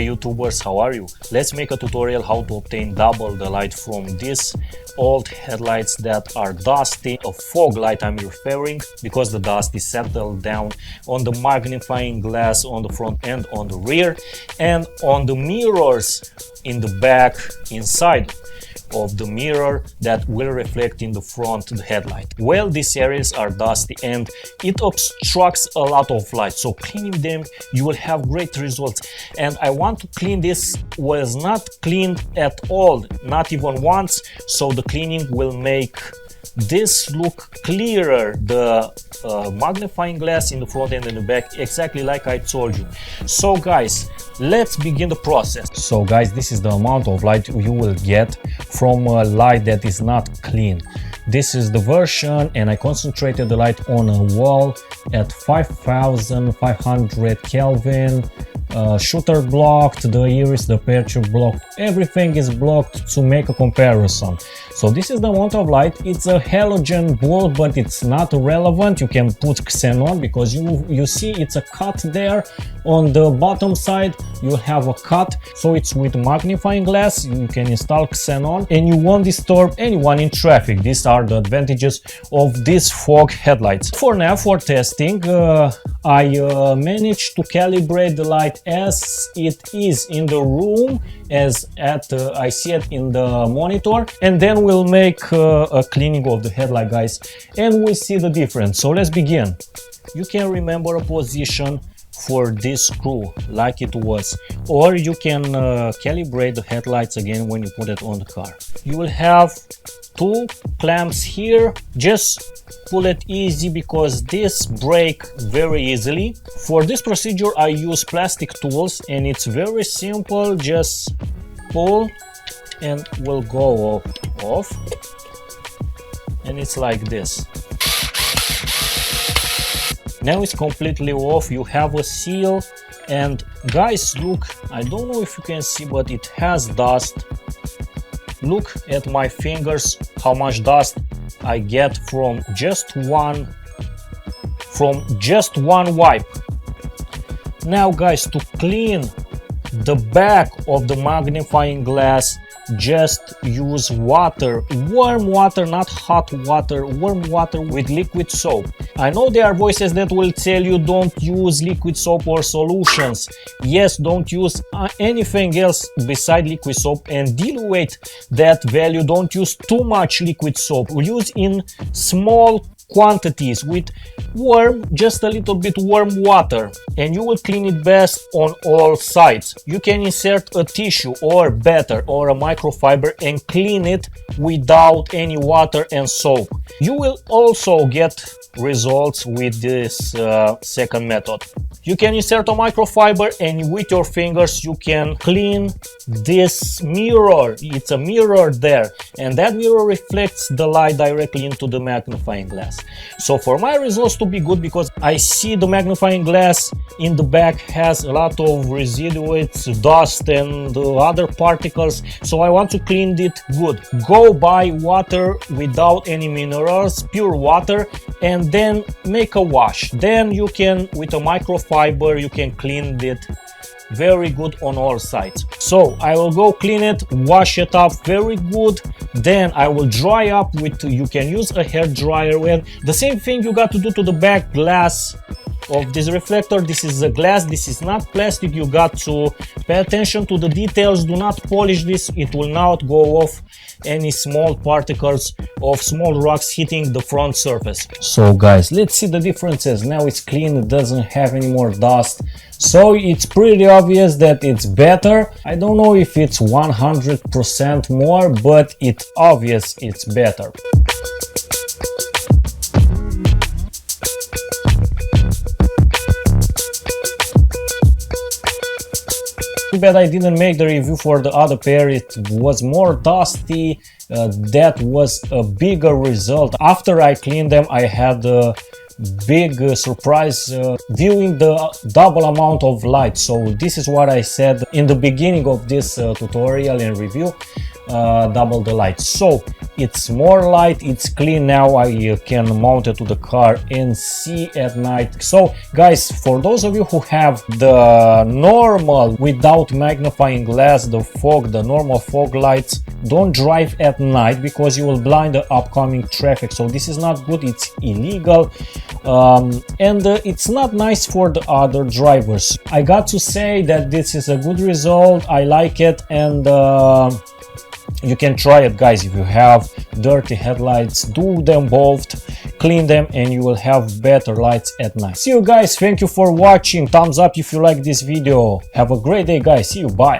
YouTubers, how are you? Let's make a tutorial how to obtain double the light from these old headlights that are dusty. A fog light I'm referring, because the dust is settled down on the magnifying glass on the front and on the rear, and on the mirrors in the back inside of the mirror that will reflect in the front the headlight. Well, these areas are dusty and it obstructs a lot of light, so cleaning them you will have great results. And I want to clean this. Was not cleaned at all, not even once, so the cleaning will make this look clearer, the magnifying glass in the front and in the back, exactly like I told you. So guys, let's begin the process. So guys, this is the amount of light you will get from a light that is not clean. This is the version, and I concentrated the light on a wall at 5500 Kelvin. Shooter blocked, the iris, the aperture blocked, everything is blocked to make a comparison. So this is the amount of light. It's a halogen bulb, but it's not relevant. You can put xenon, because you see it's a cut there on the bottom side. You have a cut, so it's with magnifying glass. You can install xenon and you won't disturb anyone in traffic. These are the advantages of these fog headlights. For now, for testing, I managed to calibrate the light as it is in the room, as I see it in the monitor, and then we'll make a cleaning of the headlight, guys, and we'll see the difference. So let's begin. You can remember a position for this screw like it was, or you can calibrate the headlights again when you put it on the car. You will have two clamps here. Just pull it easy, because this break very easily. For this procedure I use plastic tools, and it's very simple. Just pull and will go off, and it's like this. Now it's completely off. You have a seal, and guys, look, I don't know if you can see, but it has dust. Look at my fingers, how much dust I get from just one wipe. Now guys, to clean the back of the magnifying glass, just use water, warm water, not hot water, warm water with liquid soap. I know there are voices that will tell you don't use liquid soap or solutions. Yes, don't use anything else beside liquid soap, and dilute that value. Don't use too much liquid soap. Use in small quantities with warm, just a little bit warm water, and you will clean it best on all sides. You can insert a tissue, or better, or a microfiber, and clean it without any water and soap. You will also get results with this second method. You can insert a microfiber, and with your fingers you can clean this mirror. It's a mirror there, and that mirror reflects the light directly into the magnifying glass. So for my results to be good, because I see the magnifying glass in the back has a lot of residuals, dust and other particles, so I want to clean it good. Go buy water without any minerals, pure water, and then make a wash. Then you can, with a microfiber, you can clean it very good on all sides. So I will go clean it, wash it up very good, then I will dry up with, you can use a hair dryer. And the same thing you got to do to the back glass of this reflector. This is a glass, this is not plastic. You got to pay attention to the details. Do not polish this, it will not go off any small particles of small rocks hitting the front surface. So guys, let's see the differences. Now it's clean, it doesn't have any more dust, so it's pretty obvious that it's better. I don't know if it's 100% more, but it's obvious it's better. Too bad I didn't make the review for the other pair. It was more dusty. That was a bigger result. After I cleaned them, I had a big surprise viewing the double amount of light. So this is what I said in the beginning of this tutorial and review. double the light. So it's more light, it's clean now. I can mount it to the car and see at night. So guys, for those of you who have the normal without magnifying glass, the normal fog lights, don't drive at night because you will blind the upcoming traffic. So this is not good, it's illegal, and it's not nice for the other drivers. I got to say that this is a good result. I like it, and you can try it, guys. If you have dirty headlights, do them both, clean them, and you will have better lights at night. See you guys, thank you for watching. Thumbs up if you like this video. Have a great day, guys. See you, bye.